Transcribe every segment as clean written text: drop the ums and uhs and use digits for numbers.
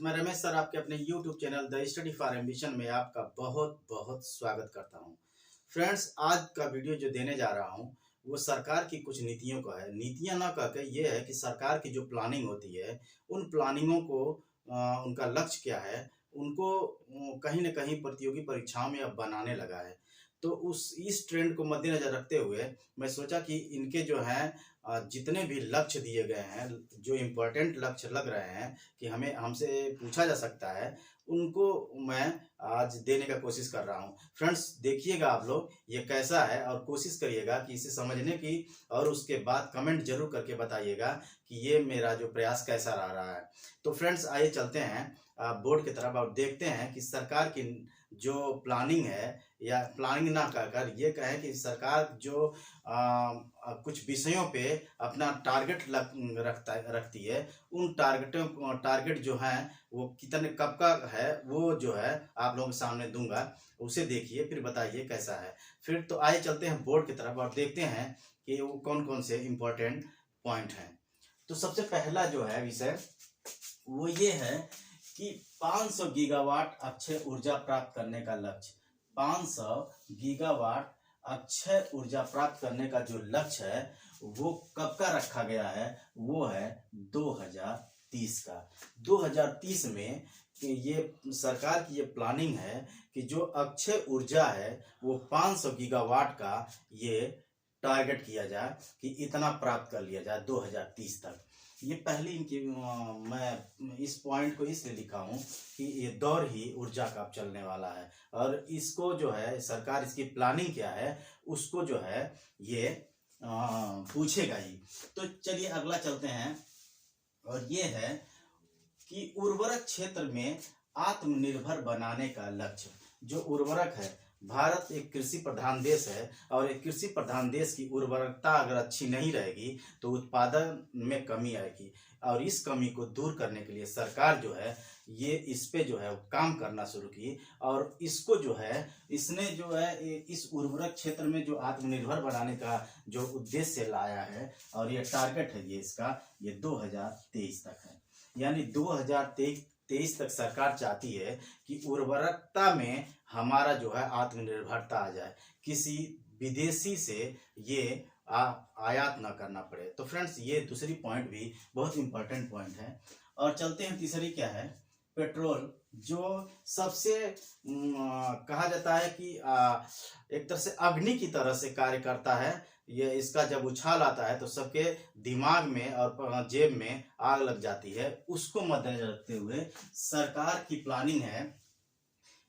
मैं रमेश सर आपके अपने YouTube channel the study for ambition में आपका बहुत बहुत स्वागत करता हूं। फ्रेंड्स, आज का वीडियो जो देने जा रहा हूं वो सरकार की कुछ नीतियों का है। नीतियां ना कहकर ये है कि सरकार की जो प्लानिंग होती है उन प्लानिंगों को उनका लक्ष्य क्या है, उनको कहीं ना कहीं प्रतियोगी परीक्षाओं में अब बनाने लगा है। तो इस ट्रेंड को मद्देनजर रखते हुए मैं सोचा कि इनके जो हैं जितने भी लक्ष्य दिए गए हैं, जो इम्पोर्टेंट लक्ष्य लग रहे हैं कि हमें हमसे पूछा जा सकता है, उनको मैं आज देने का कोशिश कर रहा हूँ। फ्रेंड्स, देखिएगा आप लोग ये कैसा है और कोशिश करिएगा कि इसे समझने की, और उसके बाद कमेंट जरूर करके बताइएगा कि ये मेरा जो प्रयास कैसा रहा है। तो फ्रेंड्स, आइए चलते हैं बोर्ड की तरफ और देखते हैं कि सरकार की जो प्लानिंग है, या प्लानिंग ना कहकर ये कहें कि सरकार जो कुछ विषयों पे अपना टारगेट रखती है, उन टारगेट जो हैं वो कितने कब का है वो जो है आप लोगों के सामने दूंगा। उसे देखिए फिर बताइए कैसा है। फिर तो आइए चलते हैं बोर्ड की तरफ और देखते हैं कि वो कौन कौन से इम्पोर्टेंट पॉइंट हैं। तो सबसे पहला जो है विषय वो ये है कि 500 गीगावाट अक्षय ऊर्जा प्राप्त करने का लक्ष्य। 500 गीगावाट अक्षय ऊर्जा प्राप्त करने का जो लक्ष्य है वो कब का रखा गया है, वो है 2030 का। 2030 में ये सरकार की ये प्लानिंग है कि जो अक्षय ऊर्जा है वो 500 गीगावाट का ये टारगेट किया जाए कि इतना प्राप्त कर लिया जाए 2030 तक। ये पहली इनकी मैं इस पॉइंट को इसलिए लिखा हूँ कि ये दौर ही ऊर्जा का अब चलने वाला है, और इसको जो है सरकार इसकी प्लानिंग क्या है उसको जो है ये पूछेगा ही। तो चलिए अगला चलते हैं, और ये है कि उर्वरक क्षेत्र में आत्मनिर्भर बनाने का लक्ष्य। जो उर्वरक है, भारत एक कृषि प्रधान देश है, और एक कृषि प्रधान देश की उर्वरकता अगर अच्छी नहीं रहेगी तो उत्पादन में कमी आएगी, और इस कमी को दूर करने के लिए सरकार जो है ये इस पे जो है काम करना शुरू की, और इसको जो है इसने जो है इस उर्वरक क्षेत्र में जो आत्मनिर्भर बनाने का जो उद्देश्य लाया है, और ये टारगेट है ये इसका, ये 2023 तक है। यानी 2023 तक सरकार चाहती है कि उर्वरकता में हमारा जो है आत्मनिर्भरता आ जाए, किसी विदेशी से ये आयात ना करना पड़े। तो फ्रेंड्स, ये दूसरी पॉइंट भी बहुत इंपॉर्टेंट पॉइंट है। और चलते हैं तीसरी क्या है, पेट्रोल, जो सबसे कहा जाता है कि एक तरह से अग्नि की तरह से कार्य करता है। ये इसका जब उछाल आता है तो सबके दिमाग में और जेब में आग लग जाती है। उसको मद्देनजर रखते हुए सरकार की प्लानिंग है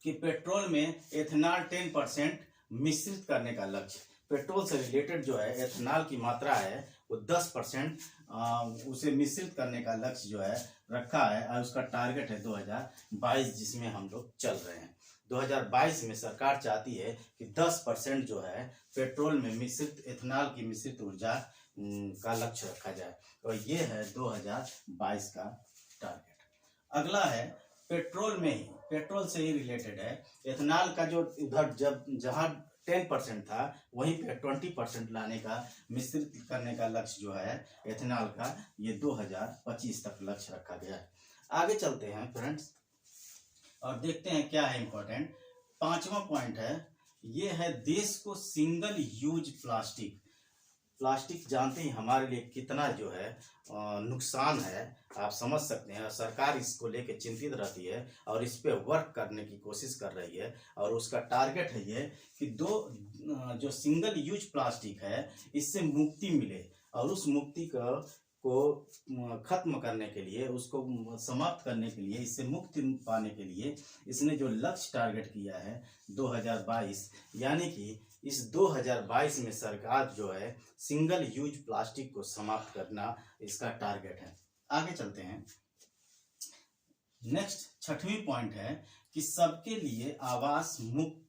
कि पेट्रोल में एथेनॉल 10% मिश्रित करने का लक्ष्य। पेट्रोल से रिलेटेड जो है एथेनॉल की मात्रा है वो 10% उसे मिश्रित करने का लक्ष्य जो है रखा है, और उसका टारगेट है 2022 जिसमें हम लोग चल रहे हैं। 2022 में सरकार चाहती है कि 10% जो है पेट्रोल में मिश्रित एथेनॉल की मिश्रित ऊर्जा का लक्ष्य रखा जाए, और ये है 2022 का टारगेट। अगला है पेट्रोल में ही, पेट्रोल से ही रिलेटेड है, एथेनॉल का जो उधर जहां 10% था वहीं पे 20% लाने का, मिश्रित करने का लक्ष्य जो है एथेनॉल का, ये 2025 तक लक्ष्य रखा गया है। आगे चलते हैं फ्रेंड्स और देखते हैं क्या है इंपॉर्टेंट। 5वां पॉइंट है, ये है देश को सिंगल यूज प्लास्टिक जानते ही हमारे लिए कितना जो है नुकसान है, आप समझ सकते हैं। सरकार इसको लेके चिंतित रहती है और इस पे वर्क करने की कोशिश कर रही है, और उसका टारगेट है ये कि जो सिंगल यूज प्लास्टिक है इससे मुक्ति मिले, और उस मुक्ति को खत्म करने के लिए, उसको समाप्त करने के लिए, इससे मुक्ति पाने के लिए इसने जो लक्ष्य टारगेट किया है 2022, यानी कि इस 2022 में सरकार जो है सिंगल यूज प्लास्टिक को समाप्त करना इसका टारगेट है। आगे चलते हैं। नेक्स्ट 6वां पॉइंट है कि सबके लिए आवास मुफ्त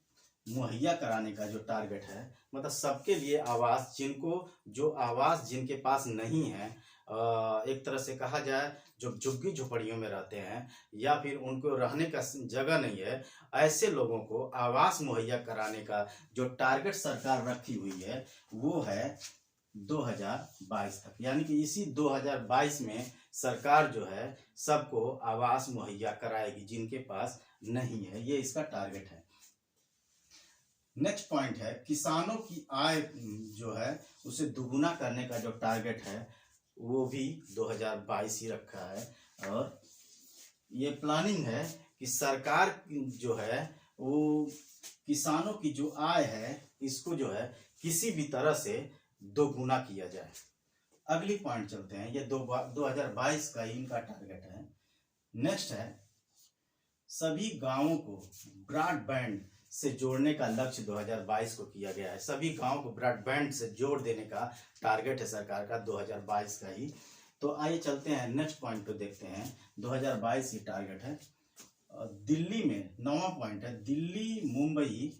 मुहैया कराने का जो टारगेट है, मतलब सबके लिए आवास, जिनके पास नहीं है, एक तरह से कहा जाए जो झुग्गी झोपड़ियों में रहते हैं या फिर उनको रहने का जगह नहीं है, ऐसे लोगों को आवास मुहैया कराने का जो टारगेट सरकार रखी हुई है वो है 2022 तक। यानी कि इसी 2022 में सरकार जो है सबको आवास मुहैया कराएगी जिनके पास नहीं है, ये इसका टारगेट है। नेक्स्ट पॉइंट है किसानों की आय जो है उसे दुगुना करने का जो टारगेट है वो भी 2022 ही रखा है। और ये प्लानिंग है कि सरकार जो है वो किसानों की जो आय है इसको जो है किसी भी तरह से दोगुना किया जाए। अगली पॉइंट चलते हैं, ये 2022 का ही इनका टारगेट है। नेक्स्ट है सभी गांवों को ब्रॉडबैंड से जोड़ने का लक्ष्य 2022 को किया गया है। सभी गांवों को ब्रॉडबैंड से जोड़ देने का टारगेट है सरकार का 2022 का ही। तो आइए चलते हैं नेक्स्ट पॉइंट को देखते हैं। 2022 की टारगेट है। दिल्ली में 9वां पॉइंट है दिल्ली मुंबई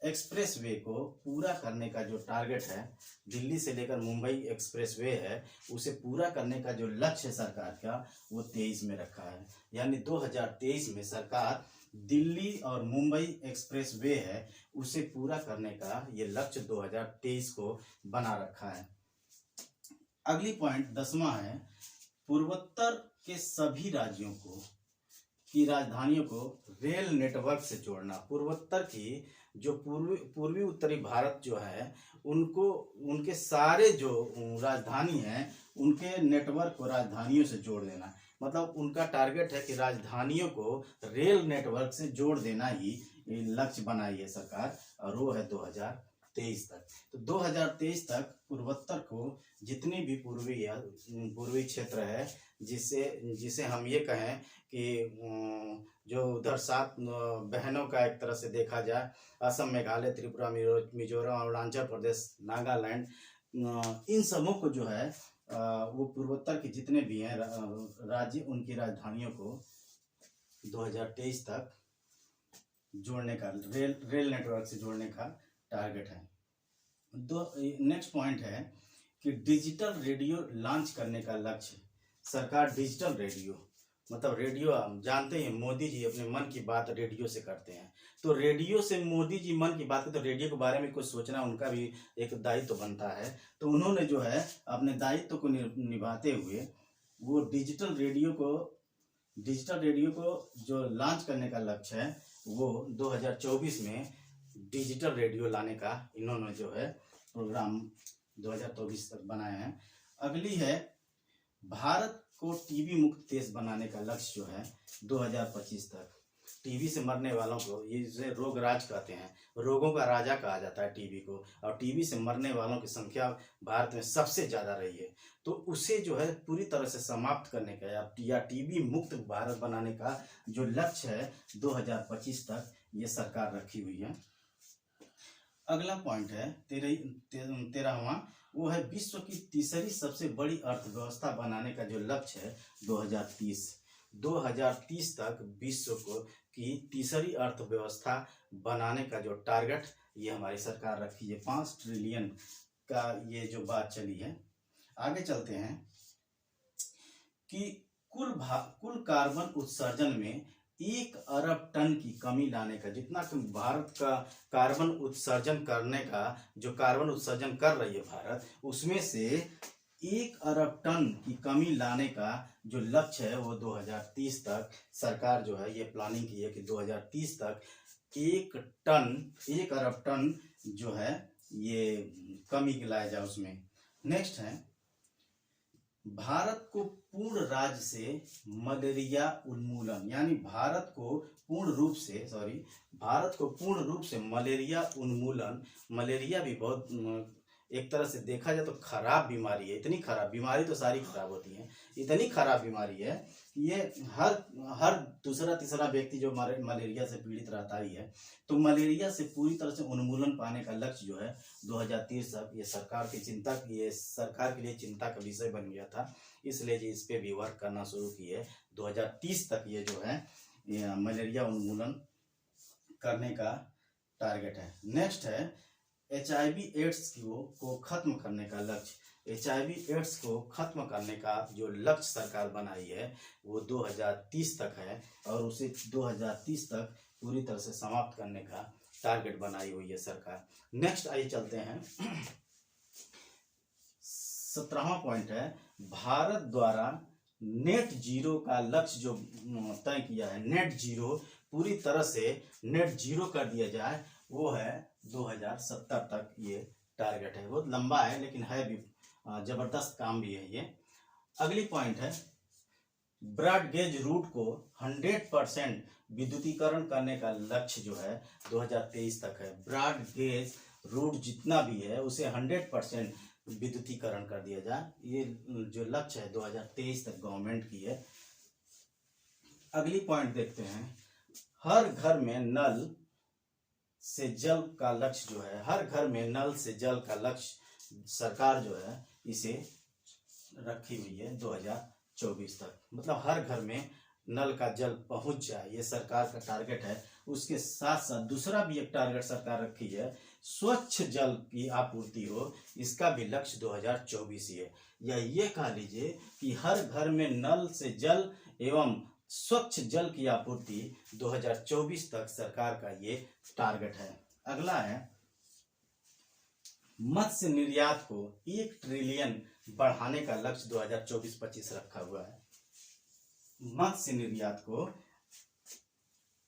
एक्सप्रेसवे को पूरा करने का जो टारगेट है, दिल्ली से लेकर मुंबई एक्सप्रेसवे है उसे पूरा करने का जो लक्ष्य है सरकार का वो 23 में रखा है। यानी 2023 में सरकार दिल्ली और मुंबई एक्सप्रेसवे है उसे पूरा करने का ये लक्ष्य 2023 को बना रखा है। अगली पॉइंट 10वां है पूर्वोत्तर के सभी राज्यों की राजधानियों को रेल नेटवर्क से जोड़ना। पूर्वोत्तर की जो पूर्वी उत्तरी भारत जो है उनको उनके सारे जो राजधानी हैं उनके नेटवर्क को राजधानियों से जोड़ देना। मतलब उनका टारगेट है कि राजधानियों को रेल नेटवर्क से जोड़ देना ही लक्ष्य बनाई है सरकार, और वो है 2023 तक। तो 2023 तक पूर्वोत्तर को जितनी भी पूर्वी क्षेत्र है जिसे हम ये कहें कि जो उधर 7 बहनों का एक तरह से देखा जाए, असम, मेघालय, त्रिपुरा, मिजोरम, अरुणाचल प्रदेश, नागालैंड, इन सबों को जो है वो पूर्वोत्तर के जितने भी हैं राज्य उनकी राजधानियों को 2023 तक जोड़ने का रेल नेटवर्क से जोड़ने का टारगेट है। नेक्स्ट पॉइंट है कि डिजिटल रेडियो लॉन्च करने का लक्ष्य। सरकार डिजिटल रेडियो मतलब रेडियो, हम जानते हैं मोदी जी अपने मन की बात रेडियो से करते हैं, तो रेडियो से मोदी जी मन की बात करते तो रेडियो के बारे में कुछ सोचना उनका भी एक दायित्व बनता है। तो उन्होंने जो है अपने दायित्व को निभाते हुए वो डिजिटल रेडियो को जो लॉन्च करने का लक्ष्य है वो 2024 में डिजिटल रेडियो लाने का इन्होंने जो है प्रोग्राम 2024 तक बनाए हैं। अगली है भारत को टीबी मुक्त देश बनाने का लक्ष्य जो है 2025 तक। टीबी से मरने वालों को ये रोग राज कहते हैं, रोगों का राजा कहा जाता है टीबी को, और टीबी से मरने वालों की संख्या भारत में सबसे ज़्यादा रही है। तो उसे जो है पूरी तरह से समाप्त करने का या टीबी मुक्त भारत बनाने का जो लक्ष्य है 2025 तक ये सरकार रखी हुई है। अगला पॉइंट है 13वां, वो है विश्व की तीसरी सबसे बड़ी अर्थव्यवस्था बनाने का जो लक्ष्य है 2030 तक विश्व की तीसरी अर्थव्यवस्था बनाने का जो टारगेट ये हमारी सरकार रखी है। 5 ट्रिलियन का ये जो बात चली है। आगे चलते हैं कि कुल कार्बन उत्सर्जन में 1 अरब टन की कमी लाने का, जितना भारत का कार्बन उत्सर्जन करने का जो कार्बन उत्सर्जन कर रही है भारत, उसमें से 1 अरब टन की कमी लाने का जो लक्ष्य है वो 2030 तक सरकार जो है ये प्लानिंग की है कि 2030 तक 1 अरब टन जो है ये कमी लाया जाए उसमें। नेक्स्ट है भारत को पूर्ण राज्य से मलेरिया उन्मूलन, यानी भारत को पूर्ण रूप से मलेरिया उन्मूलन। मलेरिया भी बहुत एक तरह से देखा जाए तो खराब बीमारी है। इतनी खराब बीमारी तो सारी खराब होती है, इतनी खराब बीमारी है ये हर दूसरा तीसरा व्यक्ति जो मलेरिया से पीड़ित रहता ही है। तो मलेरिया से पूरी तरह से उन्मूलन पाने का लक्ष्य जो है 2030 तक ये सरकार के लिए चिंता का विषय बन गया था, इसलिए जी इस पे भी वर्क करना शुरू की है। 2030 तक ये जो है ये मलेरिया उन्मूलन करने का टारगेट है। नेक्स्ट है HIV एड्स को खत्म करने का लक्ष्य। HIV एड्स को खत्म करने का जो लक्ष्य सरकार बनाई है वो 2030 तक है, और उसे 2030 तक पूरी तरह से समाप्त करने का टारगेट बनाई हुई है सरकार। नेक्स्ट आइए चलते हैं 17वां पॉइंट है भारत द्वारा नेट जीरो का लक्ष्य जो तय किया है, नेट जीरो पूरी तरह से नेट जीरो कर दिया जाए, वो है 2070 तक। ये टारगेट है, बहुत लंबा है लेकिन है भी जबरदस्त काम भी है ये। अगली पॉइंट है ब्रॉड गेज रूट को 100% विद्युतीकरण करने का लक्ष्य जो है 2023 तक है। ब्रॉड गेज रूट जितना भी है उसे 100% विद्युतीकरण कर दिया जाए, ये जो लक्ष्य है 2023 तक गवर्नमेंट की है। अगली पॉइंट देखते हैं, हर घर में नल से जल का लक्ष्य जो है, हर घर में नल से जल का लक्ष्य सरकार जो है इसे रखी हुई है 2024 तक, मतलब हर घर में नल का जल पहुंच जाए, ये सरकार का टारगेट है। उसके साथ साथ दूसरा भी एक टारगेट सरकार रखी है, स्वच्छ जल की आपूर्ति हो, इसका भी लक्ष्य 2024 ही है। या ये कह लीजिए कि हर घर में नल से जल एवं स्वच्छ जल की आपूर्ति 2024 तक सरकार का ये टारगेट है। अगला है मत्स्य निर्यात को 1 ट्रिलियन बढ़ाने का लक्ष्य 2024-25 रखा हुआ है। मत्स्य निर्यात को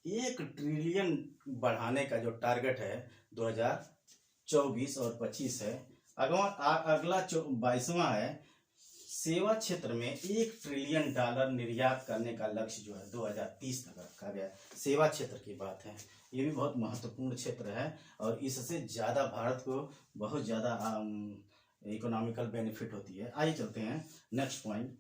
1 ट्रिलियन बढ़ाने का जो टारगेट है 2024 और 25 है। अगला 22वां है सेवा क्षेत्र में 1 ट्रिलियन डॉलर निर्यात करने का लक्ष्य जो है 2030 तक रखा गया। सेवा क्षेत्र की बात है, ये भी बहुत महत्वपूर्ण क्षेत्र है और इससे ज़्यादा भारत को बहुत ज़्यादा इकोनॉमिकल बेनिफिट होती है। आइए चलते हैं नेक्स्ट पॉइंट,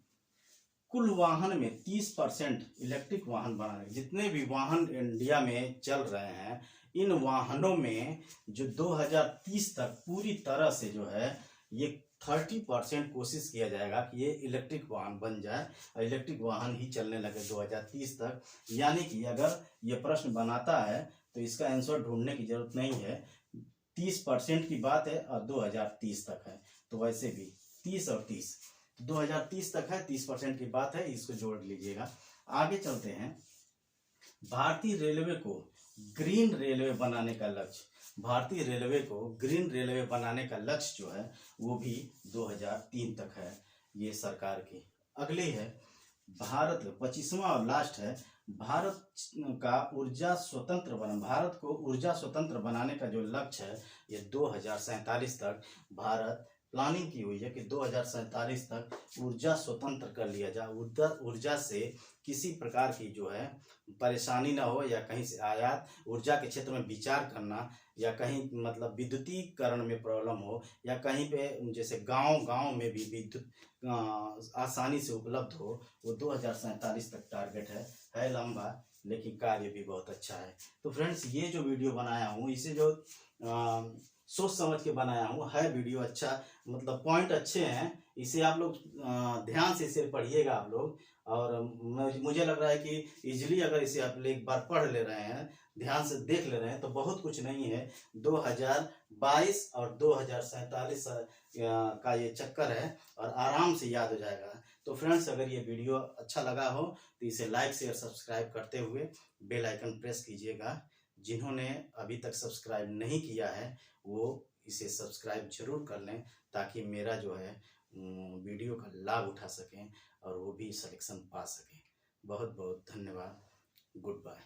कुल वाहन में 30% इलेक्ट्रिक वाहन बनाने। जितने भी वाहन इंडिया में चल रहे हैं, इन वाहनों में जो 2030 तक पूरी तरह से जो है ये 30% कोशिश किया जाएगा कि ये इलेक्ट्रिक वाहन बन जाए और इलेक्ट्रिक वाहन ही चलने लगे 2030 तक। यानी कि अगर ये प्रश्न बनाता है तो इसका आंसर ढूंढने की जरूरत नहीं है, 30% की बात है और 2030 तक है, तो वैसे भी 30 और 30, 2030 तक है, 30% की बात है, इसको जोड़ लीजिएगा। आगे चलते हैं, भारतीय रेलवे को ग्रीन रेलवे बनाने का लक्ष्य, भारतीय रेलवे को ग्रीन रेलवे बनाने का लक्ष्य जो है वो भी 2003 तक है, ये सरकार की। अगली है भारत, 25वां और लास्ट है, भारत का ऊर्जा स्वतंत्र बना, भारत को ऊर्जा स्वतंत्र बनाने का जो लक्ष्य है ये 2047 तक भारत प्लानिंग की हुई है कि 2047 तक ऊर्जा स्वतंत्र कर लिया जाए। ऊर्जा से किसी प्रकार की जो है परेशानी ना हो, या कहीं से आयात ऊर्जा के क्षेत्र में विचार करना, या कहीं मतलब विद्युतीकरण में प्रॉब्लम हो, या कहीं पे जैसे गांव में भी विद्युत आसानी से उपलब्ध हो, वो 2047 तक टारगेट है लंबा लेकिन कार्य भी बहुत अच्छा है। तो फ्रेंड्स, ये जो वीडियो बनाया हूँ इसे जो सोच समझ के बनाया हूँ, है वीडियो अच्छा, मतलब पॉइंट अच्छे हैं, इसे आप लोग ध्यान से इसे पढ़िएगा आप लोग। और मुझे लग रहा है कि इजीली अगर इसे आप एक बार पढ़ ले रहे हैं, ध्यान से देख ले रहे हैं, तो बहुत कुछ नहीं है। 2022 और 2047 का ये चक्कर है और आराम से याद हो जाएगा। तो फ्रेंड्स, अगर ये वीडियो अच्छा लगा हो तो इसे लाइक शेयर सब्सक्राइब करते हुए बेल आइकन प्रेस कीजिएगा। जिन्होंने अभी तक सब्सक्राइब नहीं किया है वो इसे सब्सक्राइब जरूर कर लें, ताकि मेरा जो है वीडियो का लाभ उठा सकें और वो भी सिलेक्शन पा सकें। बहुत बहुत धन्यवाद। Good bye.